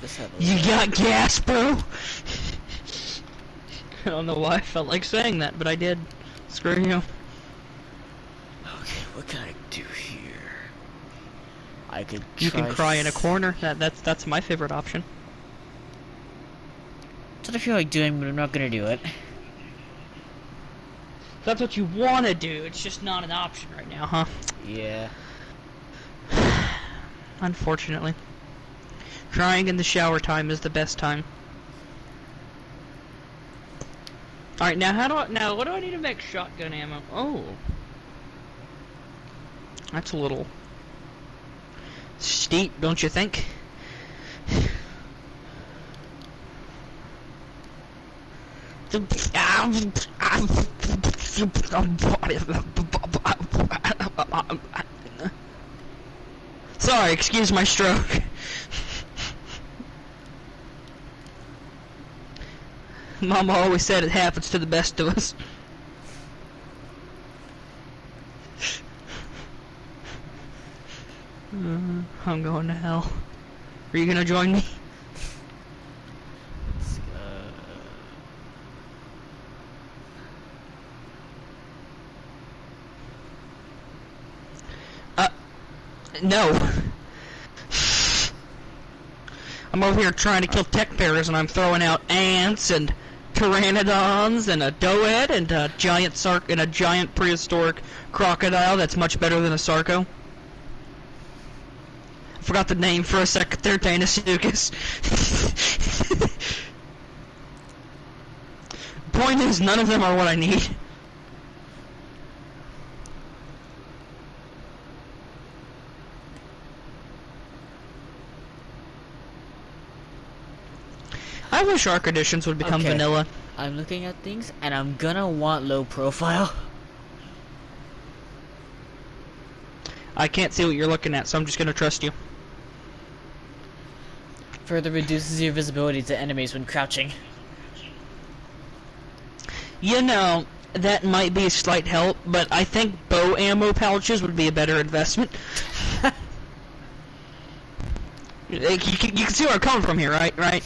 Let's have a You look. got gas, bro? I don't know why I felt like saying that, but I did. Screw you. Okay, what can I do here? I could You try can cry in a corner. That's my favorite option. That's what I feel like doing, but I'm not gonna do it. That's what you want to do. It's just not an option right now, huh? Yeah. Unfortunately. Crying in the shower time is the best time. Alright, now what do I need to make shotgun ammo? Oh. That's a little steep, don't you think? Sorry, excuse my stroke. Mama always said it happens to the best of us. I'm going to hell. Are you gonna join me? Let's No. I'm over here trying to kill tech bears and I'm throwing out ants and pteranodons and a doed and a giant prehistoric crocodile that's much better than a sarco. I forgot the name for a second there, Deinosuchus. Point is, none of them are what I need. I wish Arc Editions would become vanilla. I'm looking at things, and I'm gonna want low profile. I can't see what you're looking at, so I'm just gonna trust you. Further reduces your visibility to enemies when crouching. You know, that might be a slight help, but I think bow ammo pouches would be a better investment. Like, you can see where I'm coming from here, right? Right?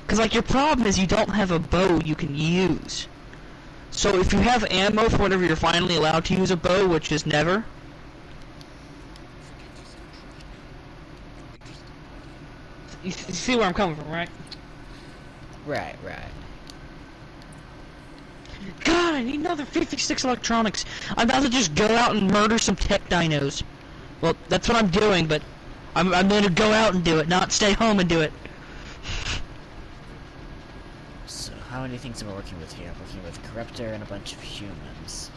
Because, like, your problem is you don't have a bow you can use. So if you have ammo for whenever you're finally allowed to use a bow, which is never... You see where I'm coming from, right? Right. God, I need another 56 electronics. I'm about to just go out and murder some tech dinos. Well, that's what I'm doing, but I'm going to go out and do it, not stay home and do it. So, how many things am I working with here? I'm working with Corruptor and a bunch of humans.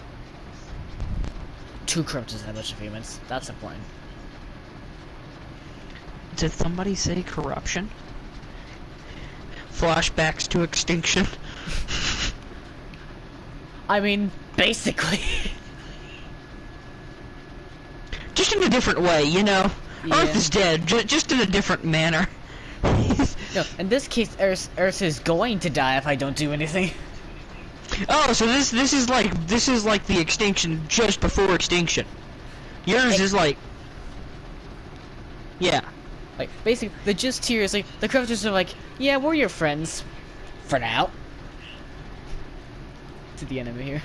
2 Corruptors and a bunch of humans. That's important. Did somebody say corruption? Flashbacks to extinction. I mean, basically. Just in a different way, you know? Yeah. Earth is dead, just in a different manner. No, in this case, Earth is going to die if I don't do anything. Oh, so this is like the extinction just before extinction. Yours is like, yeah. Like, basically, the gist here is like, the Corruptors are like, yeah, we're your friends. For now. To the enemy here.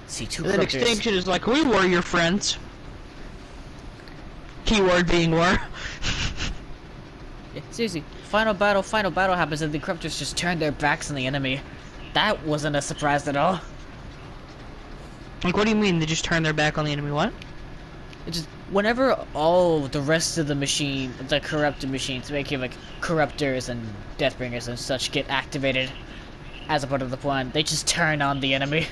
See, 2 And then Corruptors. extinction is like, we were your friends. Keyword being were. Yeah, seriously, final battle happens and the Corruptors just turn their backs on the enemy. That wasn't a surprise at all. Like, what do you mean they just turn their back on the enemy? What? It just, whenever all the rest of the machine, the corrupted machines, making like Corruptors and Deathbringers and such get activated as a part of the plan, they just turn on the enemy.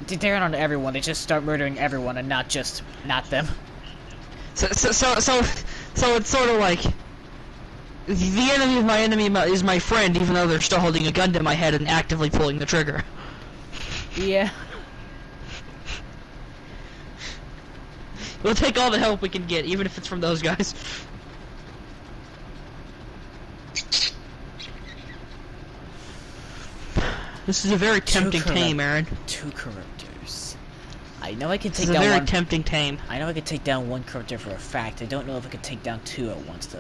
They turn on everyone, they just start murdering everyone and not them. So it's sort of like the enemy of my enemy is my friend, even though they're still holding a gun to my head and actively pulling the trigger. Yeah. We'll take all the help we can get, even if it's from those guys. This is a very tempting tame, Aaron. 2 Corruptors. I know I can This take is a down very one. tempting tame. I know I can take down one corruptor for a fact. I don't know if I could take down two at once though.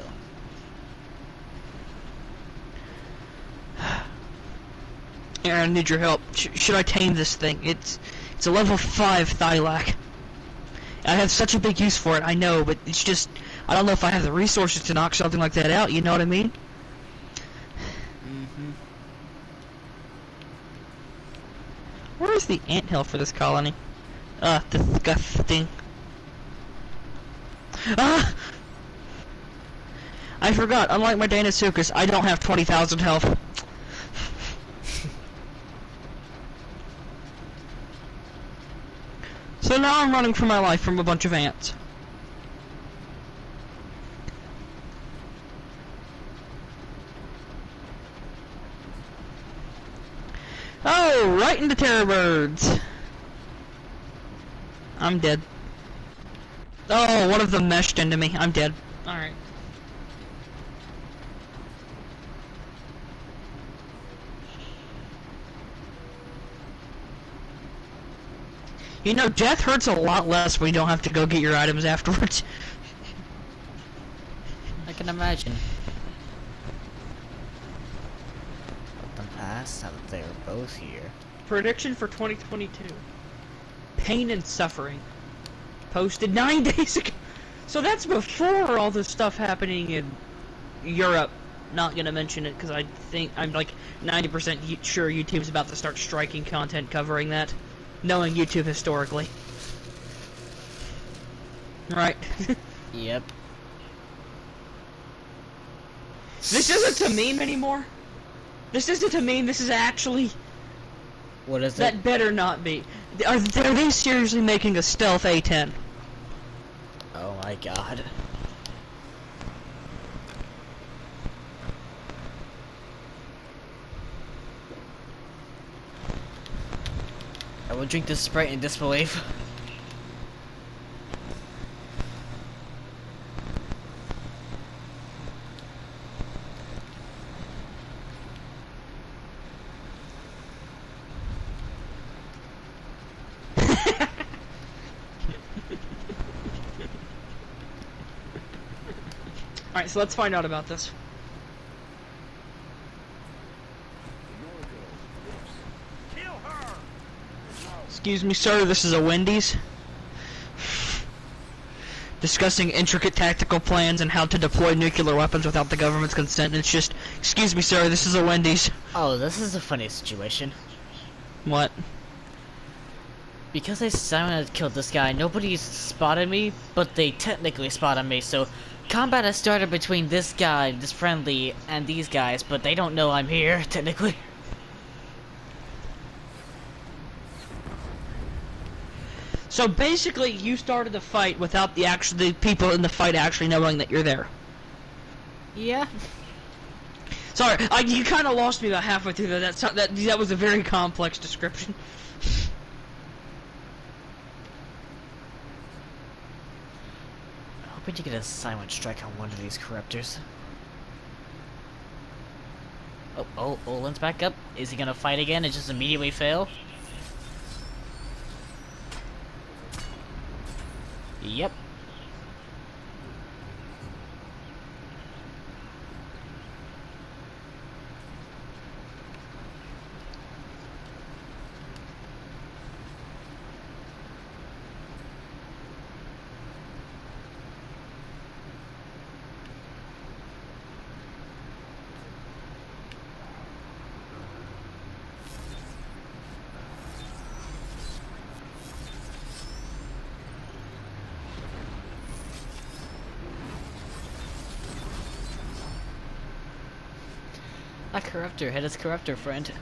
Aaron, I need your help. Should I tame this thing? It's a level 5 Thylac. I have such a big use for it, I know, but it's just, I don't know if I have the resources to knock something like that out, you know what I mean? Mm-hmm. Where is the anthill for this colony? Disgusting. Ah! I forgot, unlike my Deinosuchus, I don't have 20,000 health. So now I'm running for my life from a bunch of ants. Oh, right into terror birds. I'm dead. Oh, one of them meshed into me. I'm dead. Alright. You know, death hurts a lot less when you don't have to go get your items afterwards. I can imagine. Let them pass now that they are both here. Prediction for 2022. Pain and suffering. Posted 9 days ago. So that's before all this stuff happening in Europe. Not gonna mention it because I think I'm like 90% sure YouTube's about to start striking content covering that. Knowing YouTube historically. Right. Yep. This isn't a meme anymore. This isn't a meme, this is actually... What is That it? better not be. Are they seriously making a stealth A10? Oh my god. I will drink this Sprite in disbelief. Alright, so let's find out about this. Excuse me, sir, this is a Wendy's. Discussing intricate tactical plans and how to deploy nuclear weapons without the government's consent. And it's just, excuse me, sir, this is a Wendy's. Oh, this is a funny situation. What? Because I Simon had killed this guy, nobody's spotted me, but they technically spotted me, so combat has started between this guy, this friendly, and these guys, but they don't know I'm here, technically. So basically, you started the fight without the people in the fight actually knowing that you're there. Yeah. Sorry, you kind of lost me about halfway through that. That was a very complex description. I hope you get a silent strike on one of these corruptors. Oh, Olin's back up. Is he gonna fight again and just immediately fail? Yep. A corruptor hit his corruptor friend.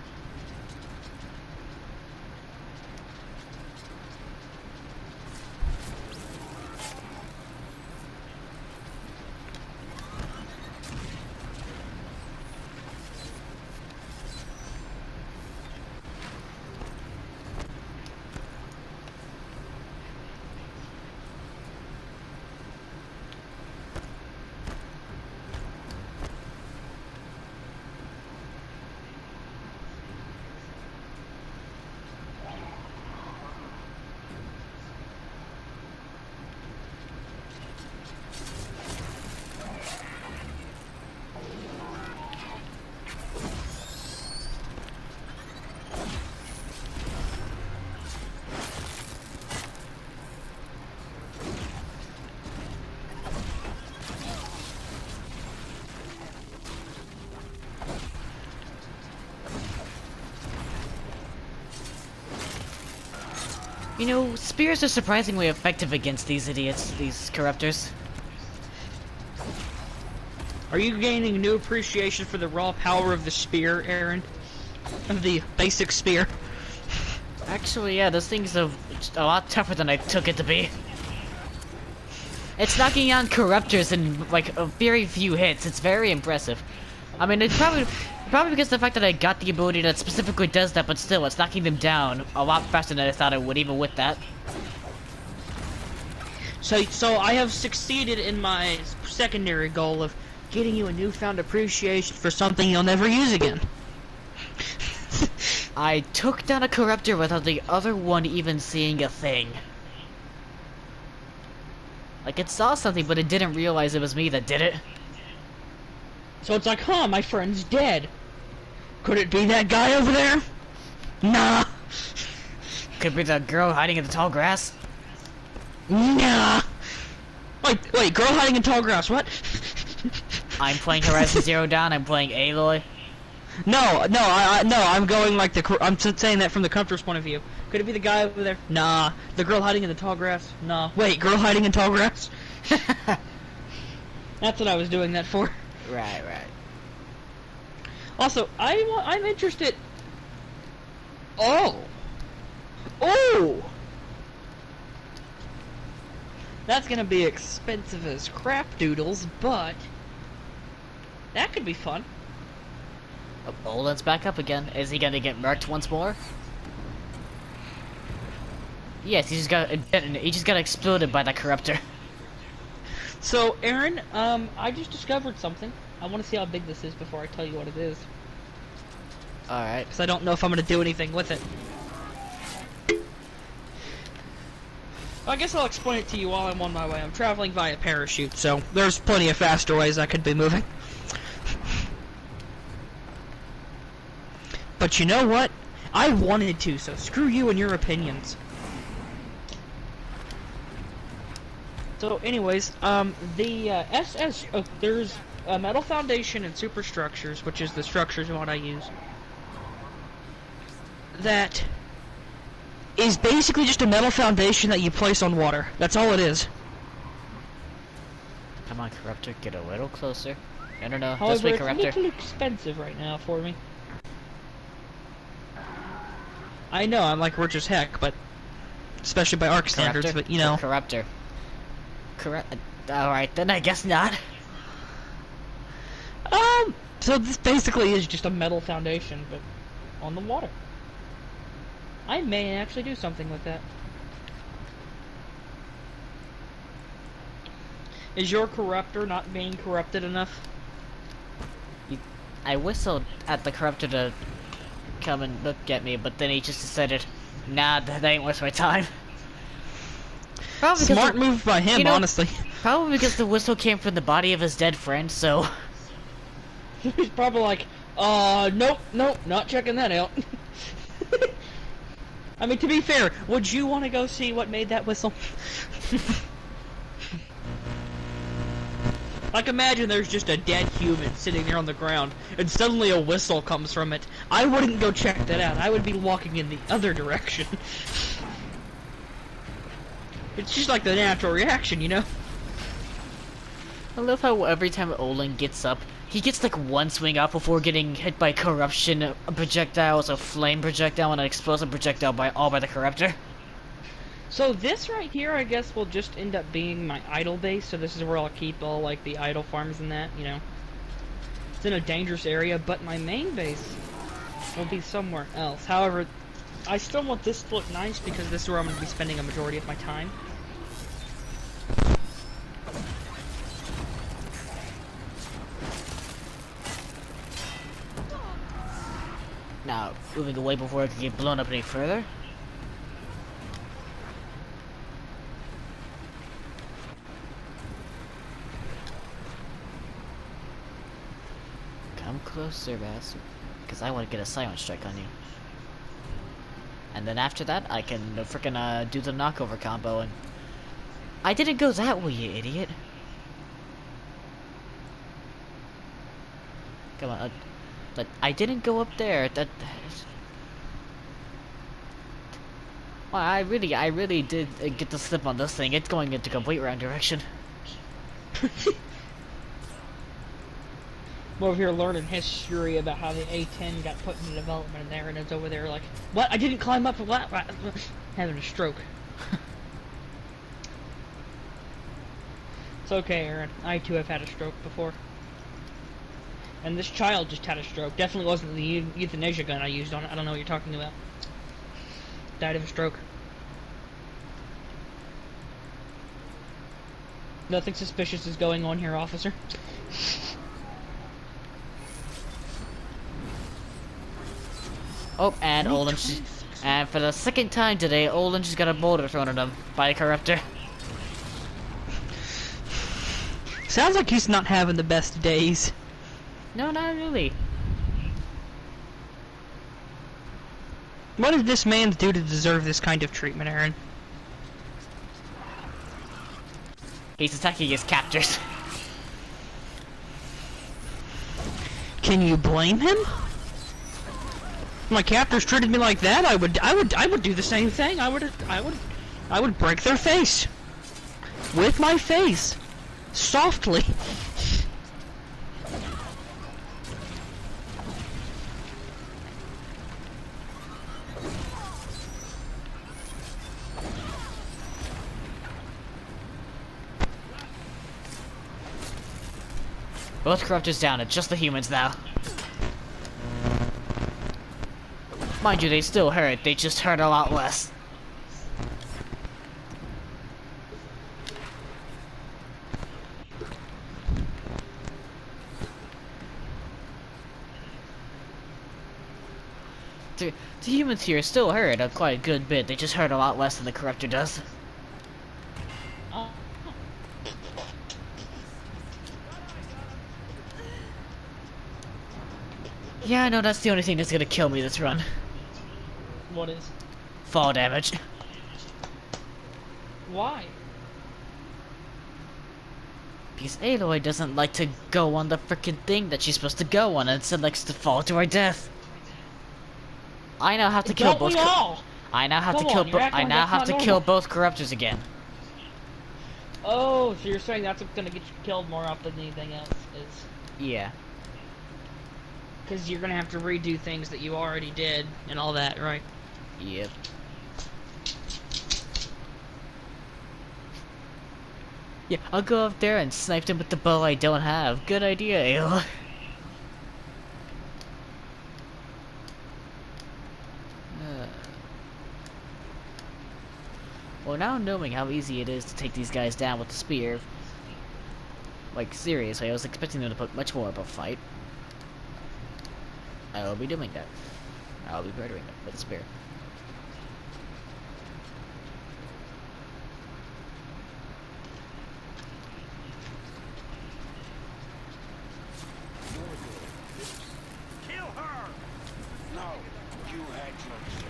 You know, spears are surprisingly effective against these idiots, these corruptors. Are you gaining new appreciation for the raw power of the spear, Aaron? Of the basic spear? Actually, yeah, this thing's a lot tougher than I took it to be. It's knocking down corruptors in like a very few hits. It's very impressive. I mean, it's probably because of the fact that I got the ability that specifically does that, but still, it's knocking them down a lot faster than I thought it would, even with that. So I have succeeded in my secondary goal of getting you a newfound appreciation for something you'll never use again. I took down a corruptor without the other one even seeing a thing. Like, it saw something, but it didn't realize it was me that did it. So it's like, huh, my friend's dead. Could it be that guy over there? Nah. Could be the girl hiding in the tall grass. Nah. Wait, girl hiding in tall grass, what? I'm playing Horizon Zero Dawn, I'm playing Aloy. No, I'm going like I'm saying that from the comforter's point of view. Could it be the guy over there? Nah. The girl hiding in the tall grass? Nah. Wait, girl hiding in tall grass? That's what I was doing that for. Right. Also, I'm interested. Oh. That's gonna be expensive as crap doodles, but that could be fun. Oh, Olin's back up again. Is he gonna get murked once more? Yes, he just got exploded by the corruptor. So, Aaron, I just discovered something. I want to see how big this is before I tell you what it is. Alright. Because I don't know if I'm going to do anything with it. I guess I'll explain it to you while I'm on my way. I'm traveling via parachute, so there's plenty of faster ways I could be moving. But you know what? I wanted to, so screw you and your opinions. So anyways, the SS, there's a Metal Foundation and Superstructures, which is the structures mod I use, that is basically just a metal foundation that you place on water. That's all it is. Come on, Corruptor, get a little closer. No, However, this way, it's a Corruptor. little expensive right now for me. I know, I'm like rich as heck, but especially by ARC standards, Corruptor? but you know. Corruptor. Alright, then I guess not. So this basically is just a metal foundation, but on the water. I may actually do something with that. Is your corruptor not being corrupted enough? I whistled at the Corruptor to come and look at me, but then he just decided, nah, that ain't worth my time. Probably Smart move by him, honestly. Probably because the whistle came from the body of his dead friend, so... He's probably like, nope, not checking that out. I mean, to be fair, would you want to go see what made that whistle? Like, imagine there's just a dead human sitting there on the ground, and suddenly a whistle comes from it. I wouldn't go check that out. I would be walking in the other direction. It's just like the natural reaction, you know? I love how every time Olin gets up, he gets like one swing up before getting hit by corruption projectiles, a flame projectile, and an explosive projectile all by the Corruptor. So this right here, I guess, will just end up being my idle base. So this is where I'll keep all like the idle farms and that, you know. It's in a dangerous area, but my main base will be somewhere else. However, I still want this to look nice because this is where I'm going to be spending a majority of my time. Now, moving away before I can get blown up any further. Come closer, bastard. Because I want to get a silent strike on you. And then after that, I can frickin' do the knockover combo and... I didn't go that way, you idiot. Come on, but I didn't go up there. Well, I really did get the slip on this thing. It's going into complete wrong direction. I'm over here learning history about how the A10 got put into development there, and it's over there like, what? I didn't climb up. What? Having a stroke. It's okay, Aaron. I too have had a stroke before. And this child just had a stroke. Definitely wasn't the euthanasia gun I used on it. I don't know what you're talking about. Died of a stroke. Nothing suspicious is going on here, officer. Oh, and and for the second time today, Olin just got a boulder thrown at him by a corruptor. Sounds like he's not having the best days. No, not really. What did this man do to deserve this kind of treatment, Aaron? He's attacking his captors. Can you blame him? If my captors treated me like that, I would do the same thing. I would break their face. With my face. Softly. Both corruptors down, it's just the humans now. Mind you, they still hurt, they just hurt a lot less. The humans here still hurt a quite a good bit, they just hurt a lot less than the corruptor does. Yeah, I know that's the only thing that's gonna kill me this run. What is? Fall damage. Why? Because Aloy doesn't like to go on the frickin' thing that she's supposed to go on, and instead likes to fall to her death. I now have to kill both. I now have to kill. I now have to kill both corruptors again. Oh, so you're saying that's gonna get you killed more often than anything else is? Yeah. Because you're gonna have to redo things that you already did and all that, right? Yep. Yeah, I'll go up there and snipe him with the bow I don't have. Good idea, Aloy. Well, now knowing how easy it is to take these guys down with the spear, like seriously, I was expecting them to put much more of a fight. I will be doing that. I'll be murdering them with a spear. Kill her! No, you had your chance.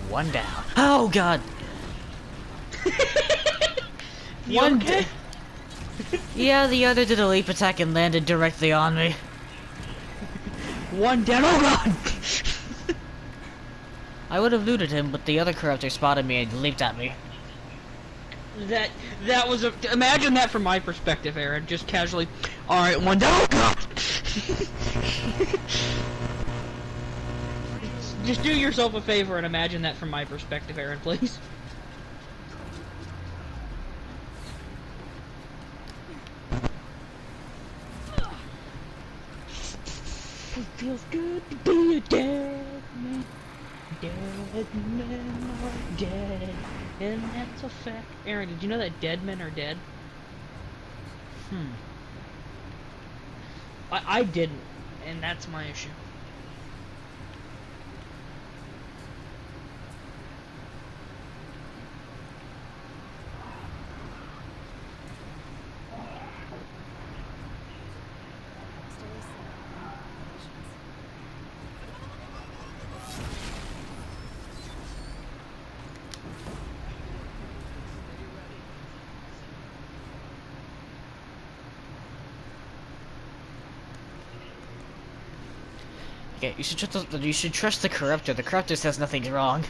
One down. Oh god. You okay? Yeah, the other did a leap attack and landed directly on me. One down. Oh god! I would have looted him, but the other corruptor spotted me and leaped at me. That was a. Imagine that from my perspective, Aaron. Just casually. All right, one down. Oh god! Just do yourself a favor and imagine that from my perspective, Aaron, please. It feels good to be a dead man. Dead men are dead, and that's a fact. Aaron, did you know that dead men are dead? I didn't, and that's my issue. Okay, you should trust the corruptor. The corruptor says nothing's wrong.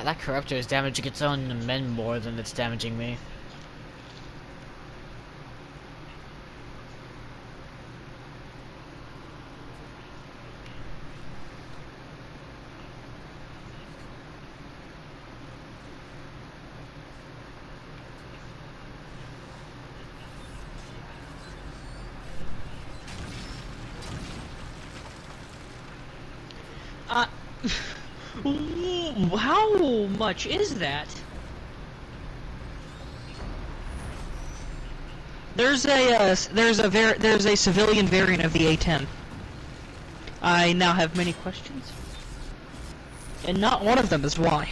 that corruptor is damaging its own men more than it's damaging me. How much is that? There's a civilian variant of the A10. I now have many questions, and not one of them is why.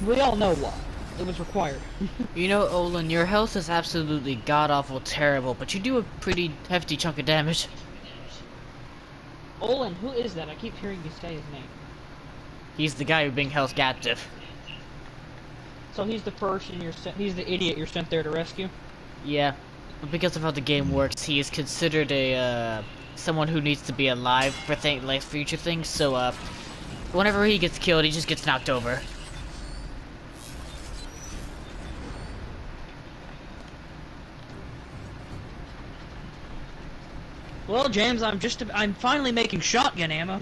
We all know why. It was required. You know, Olin, your health is absolutely god-awful terrible, but you do a pretty hefty chunk of damage. Olin, who is that? I keep hearing you say his name. He's the guy who's being held captive. So he's the person he's the idiot you're sent there to rescue? Yeah, but because of how the game works, he is considered a, someone who needs to be alive for future things, so, whenever he gets killed, he just gets knocked over. Well, James, I'm finally making shotgun ammo.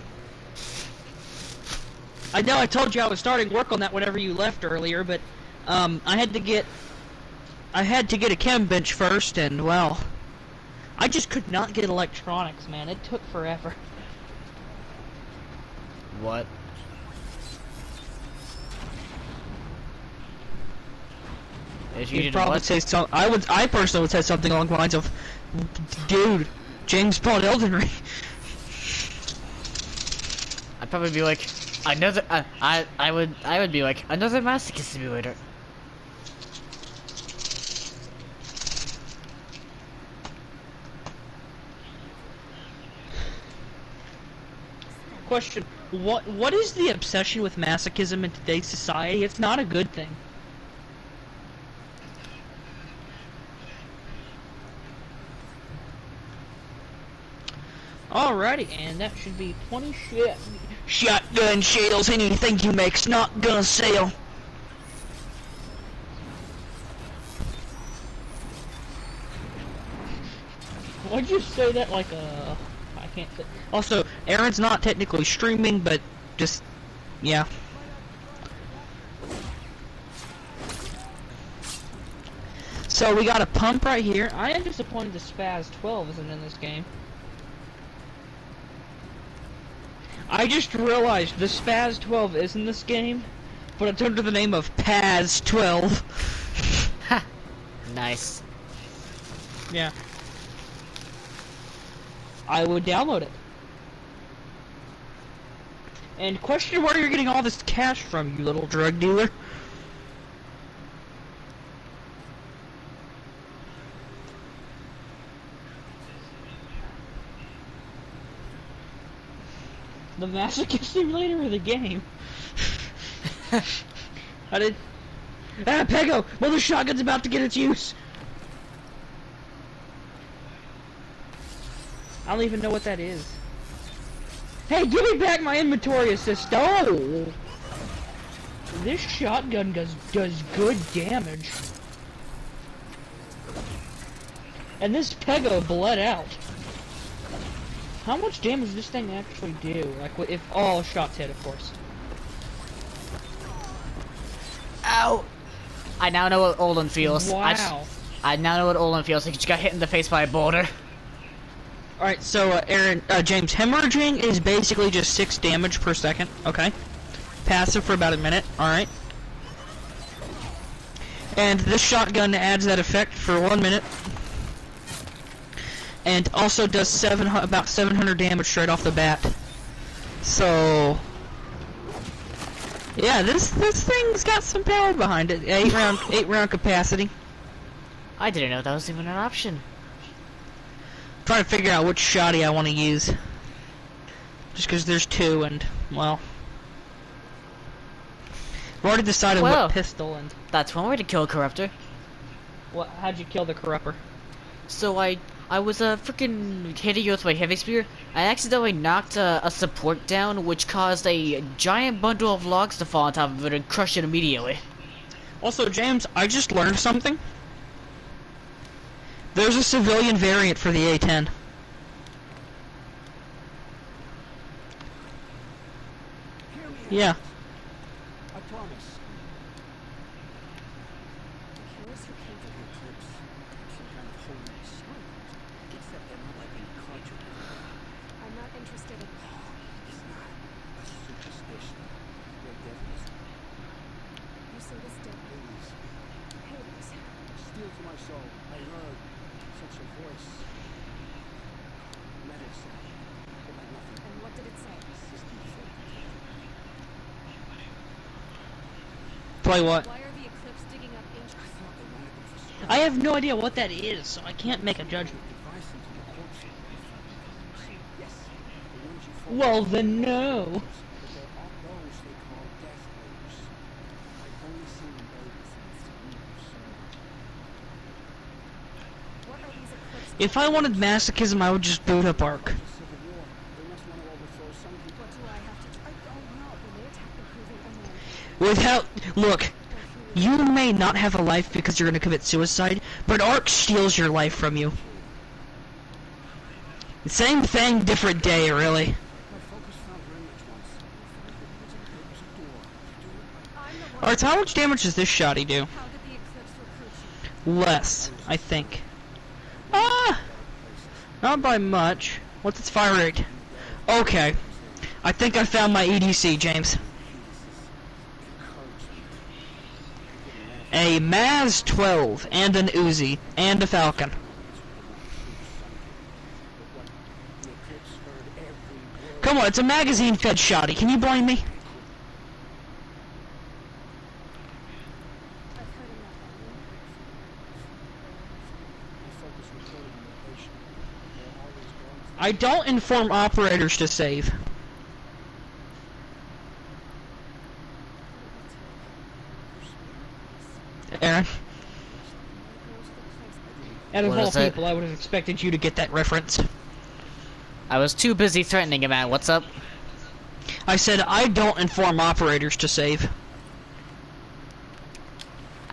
I know I told you I was starting work on that whenever you left earlier, but I had to get a chem bench first, and well, I just could not get electronics, man. It took forever. What? If you You'd didn't probably what? say so. I personally would say something along the lines of, dude, James bought Elden Ring. I'd probably be like, another. I would be like, another masochist simulator. Question: What is the obsession with masochism in today's society? It's not a good thing. Alrighty, and that should be 20 shotgun shells. Anything you make's not gonna sell. Why'd you say that like a... I can't say... Also, Aaron's not technically streaming, but just... yeah. So we got a pump right here. I am disappointed the Spaz 12 isn't in this game. I just realized the Spaz 12 is in this game, but it's under the name of Paz 12. Ha! Nice. Yeah. I would download it. And question where you're getting all this cash from, you little drug dealer. The masochist simulator or the game? I did. Ah, Pego! Well, the shotgun's about to get its use! I don't even know what that is. Hey, give me back my inventory assist! Oh! This shotgun does good damage. And this Pego bled out. How much damage does this thing actually do? Like, if all shots hit, of course. Ow! I now know what Olin feels. Wow. I now know what Olin feels. Like he just got hit in the face by a boulder. Alright, so, James, hemorrhaging is basically just 6 damage per second, okay? Passive for about a minute, alright? And this shotgun adds that effect for 1 minute. And also does about 700 damage straight off the bat. So... yeah, this thing's got some power behind it. 8 round capacity. I didn't know that was even an option. Trying to figure out which shotty I want to use. Just because there's 2 and, well... I've already decided what pistol and... That's one way to kill a corruptor. How'd you kill the corruptor? So I I was freaking hitting you with my heavy spear. I accidentally knocked a support down, which caused a giant bundle of logs to fall on top of it and crush it immediately. Also, James, I just learned something. There's a civilian variant for the A10. Hear me Yeah. out. I promise. The killers who came for the eclipse had some kind of holy sign. Except they're not like any culture. I'm not interested in. It's not a superstition. They're devils. You say this dead Hades. Hades. Steel to my soul. I heard such a voice. Metal sound. But like nothing. And what did it say? System failed. Play what? Why are the eclipse digging up ancient? I thought they wanted them for strength. I have no idea what that is, so I can't make a judgment. Device into the corpse. Yes. The ones you fought. Well, then no. But there are those they call death raiders. I've only seen them babies and it's so What are these eclipse? If I wanted masochism, I would just boot up Ark. It's a civil war. They must want to overthrow some people. What do I have to do? I don't know. When they attack the proving unknown, Without, look, or who you may not have a life because you're gonna commit suicide, but Ark steals your life from you. Same thing, different day, really. My focus found remnants once. It was a door. I'm the one. Alright, so how much damage does this shotty do? How did the eclipse recruit you? Less, I think. Ah! Not by much. What's its fire rate? Okay. I think I found my EDC, James. A Maz 12, and an Uzi, and a Falcon. The eclipse heard every word. Come on, it's a magazine-fed shotty. Can you blame me? I've heard enough. My focus recorded in location. They're always going to I don't inform operators to save. Aaron, out of What all is it? people, I would have expected you to get that reference. I was too busy threatening him, man. What's up? I said I don't inform operators to save.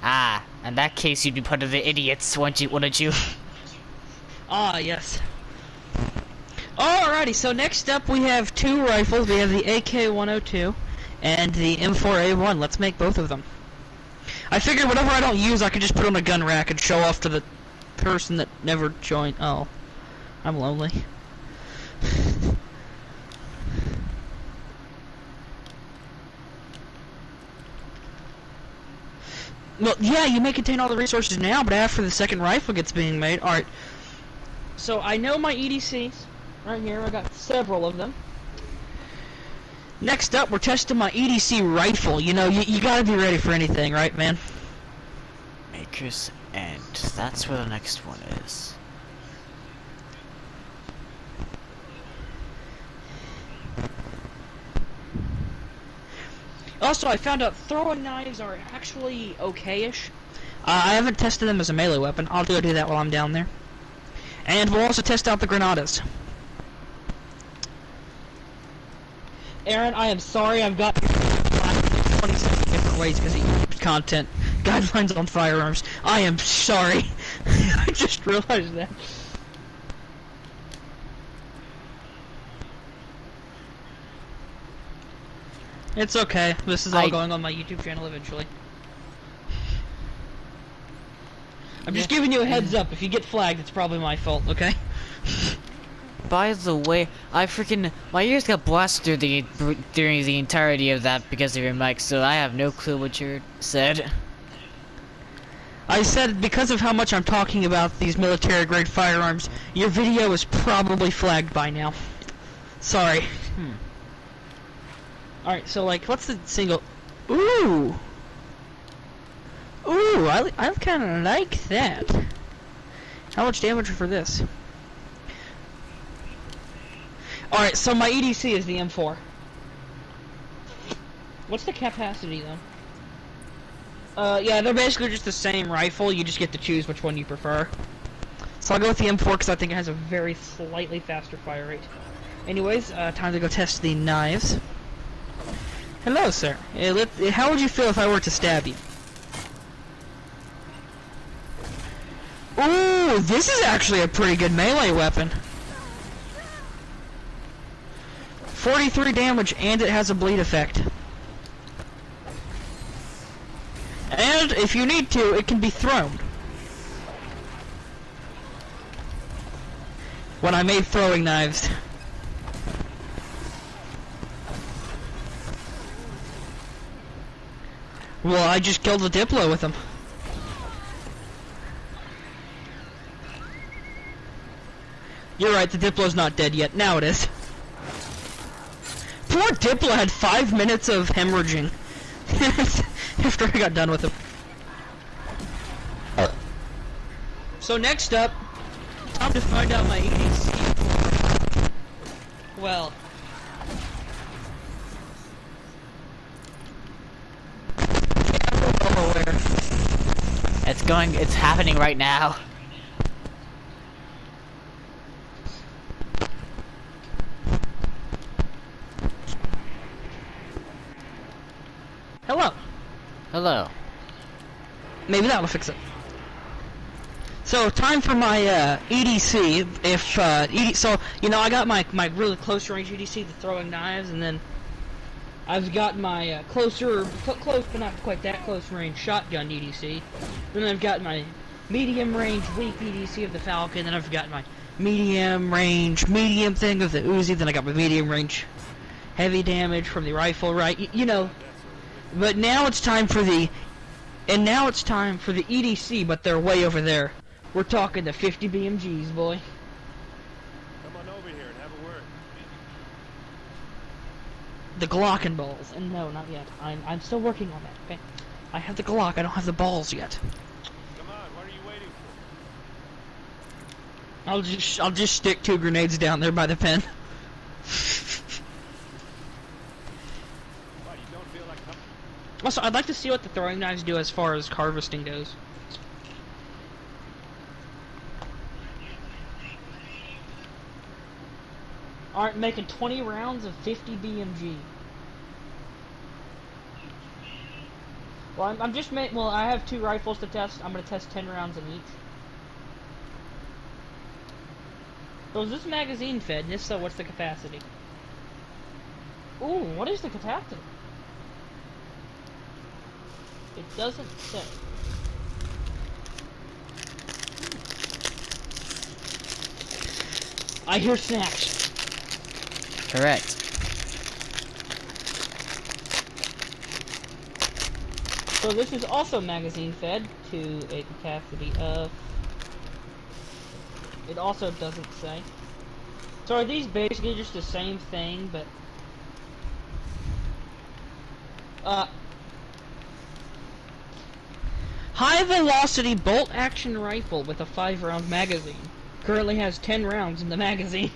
Ah, in that case, you'd be part of the idiots, wouldn't you? Ah, yes. Alrighty, so next up we have two rifles. We have the AK-102 and the M4A1. Let's make both of them. I figured whatever I don't use, I could just put on a gun rack and show off to the person that never joined. Oh, I'm lonely. Well, yeah, you may contain all the resources now, but after the second rifle gets being made, alright. So I know my EDCs right here. I got several of them. Next up, we're testing my EDC rifle. You know, you gotta be ready for anything, right, man? Maker's End. That's where the next one is. Also, I found out throwing knives are actually okay-ish. I haven't tested them as a melee weapon. I'll go do that while I'm down there. And we'll also test out the Granadas. Aaron, I am sorry I've got 27 different ways because of YouTube content. Guidelines on firearms. I am sorry. I just realized that. It's okay. This is all going on my YouTube channel eventually. I'm just giving you a heads up. If you get flagged, it's probably my fault, okay? By the way, my ears got blasted during the entirety of that because of your mic, so I have no clue what you said. I said because of how much I'm talking about these military-grade firearms, your video is probably flagged by now. Sorry. Alright, so like, what's the single... Ooh! Ooh, I kind of like that. How much damage for this? Alright, so my EDC is the M4. What's the capacity, though? Yeah, they're basically just the same rifle, you just get to choose which one you prefer. So I'll go with the M4 because I think it has a very slightly faster fire rate. Anyways, time to go test the knives. Hello, sir. How would you feel if I were to stab you? Ooh, this is actually a pretty good melee weapon. 43 damage, and it has a bleed effect. And if you need to, it can be thrown. When I made throwing knives. Well, I just killed the Diplo with them. You're right, the Diplo's not dead yet. Now it is. Poor Diplo had 5 minutes of hemorrhaging after I got done with him. So next up, time to find out my EDC. Well, It's happening right now. hello. Hello. Maybe that'll fix it. So time for my EDC. So you know I got my really close range EDC, the throwing knives, and then I've got my close but not quite that close range shotgun EDC. Then I've got my medium range weak EDC of the Falcon. Then I've got my medium range medium thing of the Uzi. Then I got my medium range heavy damage from the rifle. Right, you know. But now it's time for the EDC, but they're way over there. We're talking the 50 BMGs, boy. Come on over here and have a word. The Glock and balls. And no, not yet. I'm still working on that, okay? I have the Glock, I don't have the balls yet. Come on, what are you waiting for? I'll just stick 2 grenades down there by the pen. What, you don't feel like coming? Also, I'd like to see what the throwing knives do as far as harvesting goes. Alright, making 20 rounds of 50 BMG. Well, I'm just well, I have 2 rifles to test. I'm gonna test 10 rounds in each. So is this magazine fed? And if so, what's the capacity? Ooh, what is the capacity? It doesn't say. I hear snacks. Correct. So this is also magazine fed to a capacity of... It also doesn't say. So are these basically just the same thing, but... High velocity bolt action rifle with a 5-round magazine. Currently has 10 rounds in the magazine.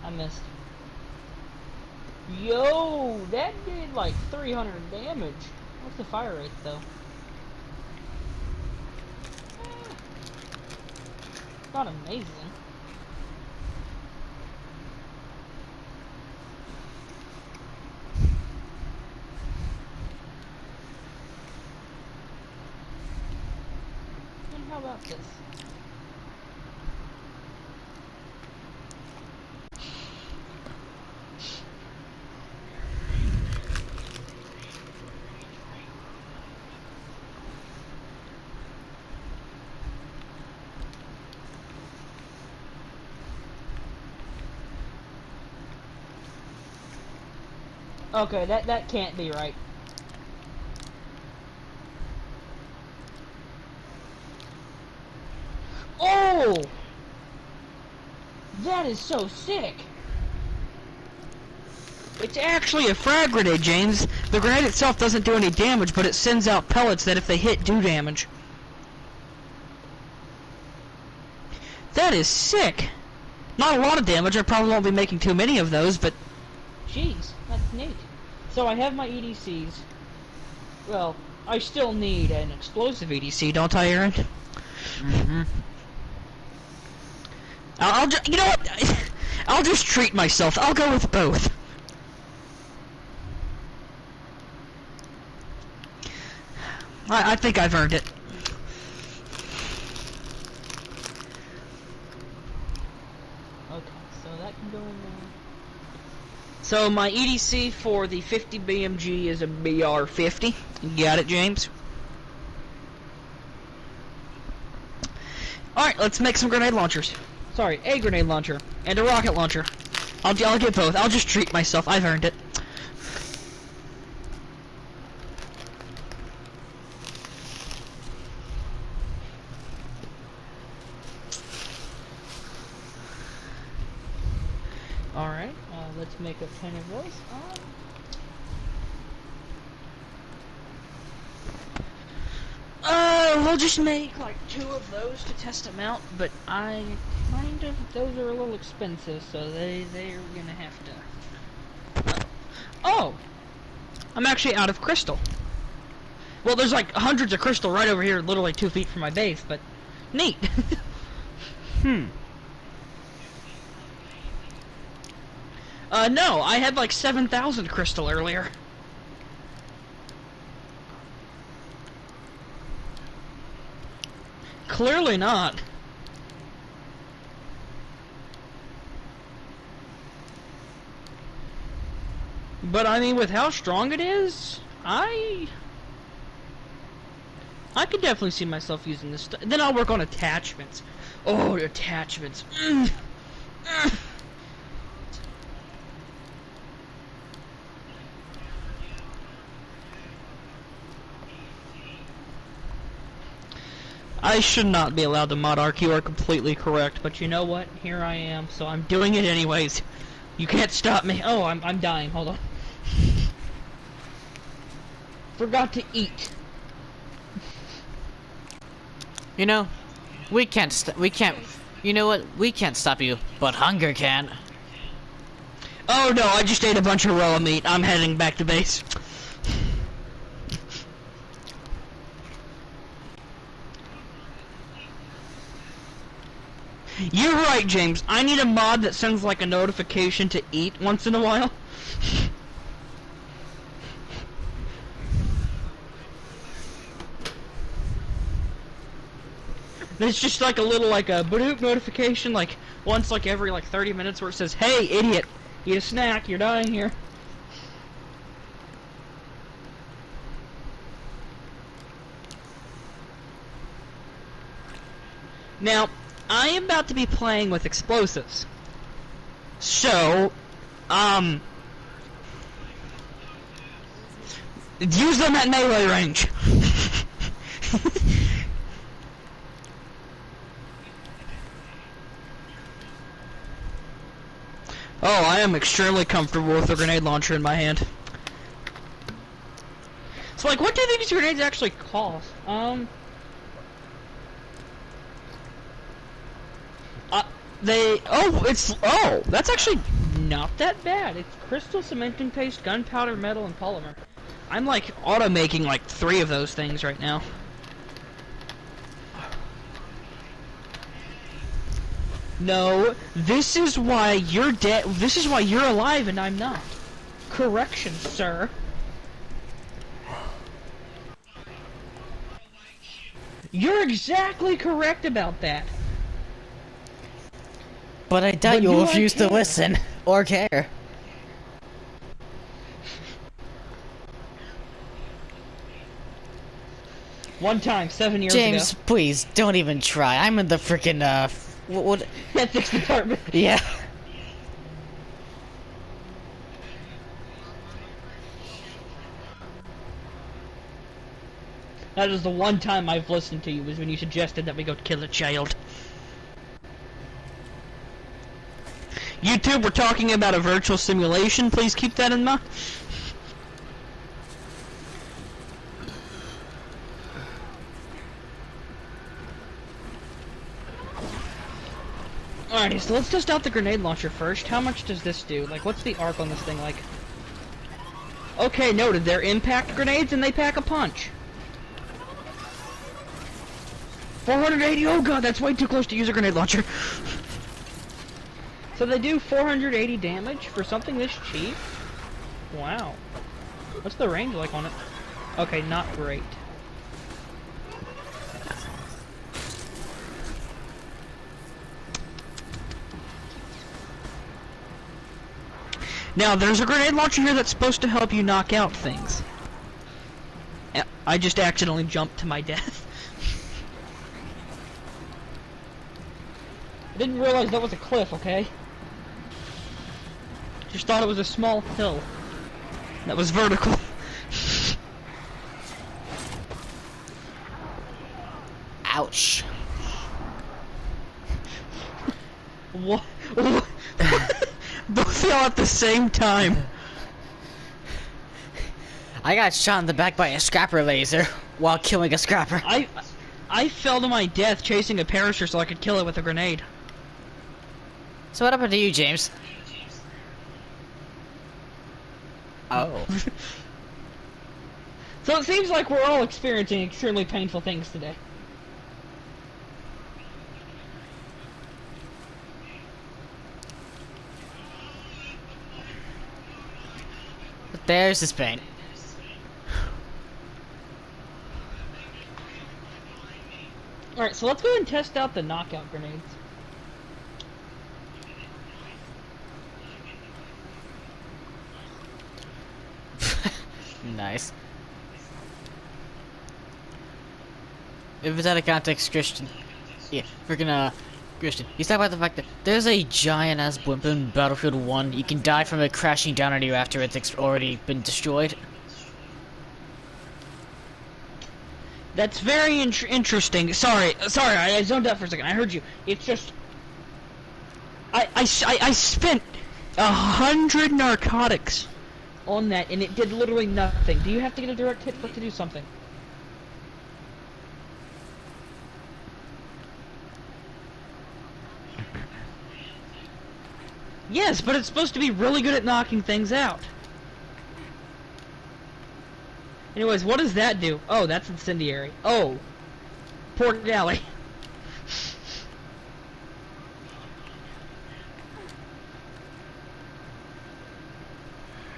I missed. Yo, that did like 300 damage. What's the fire rate though? Not amazing. And how about this? Okay, that can't be right. Oh! That is so sick! It's actually a frag grenade, James. The grenade itself doesn't do any damage, but it sends out pellets that if they hit, do damage. That is sick. Not a lot of damage. I probably won't be making too many of those, but... Jeez, that's neat. So I have my EDCs. Well, I still need an explosive EDC, don't I, Aaron? Mm-hmm. I'll just... You know what? I'll just treat myself. I'll go with both. I think I've earned it. Okay, so that can go in there. So my EDC for the 50 BMG is a BR50. You got it, James? Alright, let's make some grenade launchers. Sorry, a grenade launcher and a rocket launcher. I'll get both. I'll just treat myself. I've earned it. Alright, let's make a 10 of those. We'll just make like 2 of those to test them out, but those are a little expensive, so they're gonna have to... Oh! I'm actually out of crystal. Well, there's like hundreds of crystal right over here, literally 2 feet from my base, but neat. No, I had like 7,000 crystal earlier. Clearly not. But I mean, with how strong it is, I could definitely see myself using this stuff. Then I'll work on attachments. Oh, attachments. I should not be allowed to mod ARC. You are completely correct, but you know what? Here I am, so I'm doing it anyways. You can't stop me. Oh, I'm dying. Hold on. Forgot to eat. You know, we can't. You know what? We can't stop you, but hunger can. Oh no! I just ate a bunch of raw meat. I'm heading back to base. You're right, James. I need a mod that sends like a notification to eat once in a while. It's just like a little like a Badoop notification, like once like every like 30 minutes, where it says, "Hey, idiot, eat a snack. You're dying here." Now, I am about to be playing with explosives. So, use them at melee range. Oh, I am extremely comfortable with a grenade launcher in my hand. So, like, what do you think these grenades actually cost? That's actually not that bad. It's crystal, cementing paste, gunpowder, metal, and polymer. I'm like auto-making like 3 of those things right now. No, this is why you're dead. This is why you're alive and I'm not. Correction, sir. You're exactly correct about that. But I doubt But you'll do I refuse to care? listen or care. One time, 7 years James, ago. please don't even try. I'm in the freaking what? Ethics department. Yeah. That is the one time I've listened to you, was when you suggested that we go kill a child. YouTube, we're talking about a virtual simulation. Please keep that in mind. Alrighty, so let's test out the grenade launcher first. How much does this do? Like, what's the arc on this thing like? Okay, noted. They're impact grenades and they pack a punch. 480, oh god, that's way too close to use a grenade launcher. So they do 480 damage for something this cheap? Wow. What's the range like on it? Okay, not great. Now, there's a grenade launcher here that's supposed to help you knock out things. I just accidentally jumped to my death. I didn't realize that was a cliff, okay? Just thought it was a small hill that was vertical. Ouch. What? Both y'all at the same time. I got shot in the back by a scrapper laser while killing a scrapper. I fell to my death chasing a perisher so I could kill it with a grenade. So what happened to you, James? Oh. So it seems like we're all experiencing extremely painful things today. But there's his pain. Alright, so let's go ahead and test out the knockout grenades. Nice. If it's out of context, Christian. Yeah, freaking, Christian. He's talking about the fact that there's a giant ass blimp in Battlefield 1. You can die from it crashing down on you after it's already been destroyed. That's very interesting. Sorry, I zoned out for a second. I heard you. It's just... I spent 100 narcotics on that, and it did literally nothing. Do you have to get a direct hit for it to do something? Yes, but it's supposed to be really good at knocking things out. Anyways, what does that do? Oh, that's incendiary. Oh. Poor galley.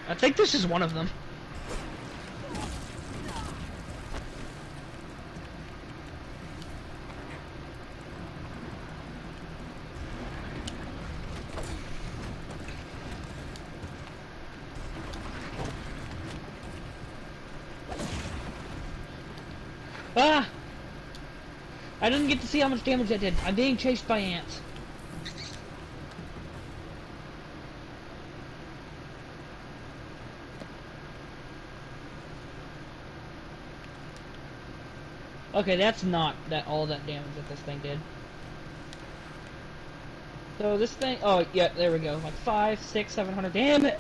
I think this is one of them. Ah! I didn't get to see how much damage that did. I'm being chased by ants. Okay, that's not all that damage that this thing did. So this thing, oh yeah, there we go. Like 500, 600, 700. Damn it!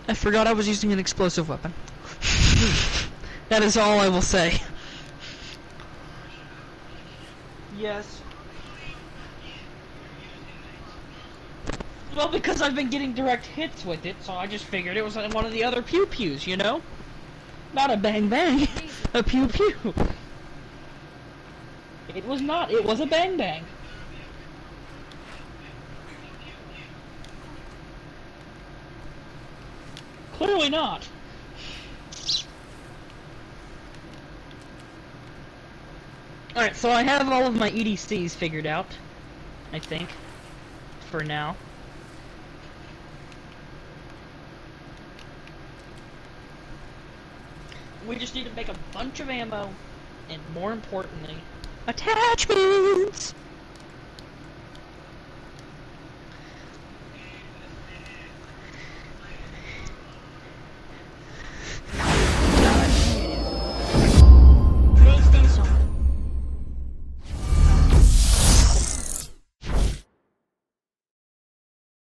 I forgot I was using an explosive weapon. That is all I will say. Yes. Well, because I've been getting direct hits with it, so I just figured it was like one of the other pew-pews, you know? Not a bang-bang, a pew-pew. It was not, it was a bang-bang. Clearly not. Alright, so I have all of my EDCs figured out, I think, for now. We just need to make a bunch of ammo, and more importantly, attachments!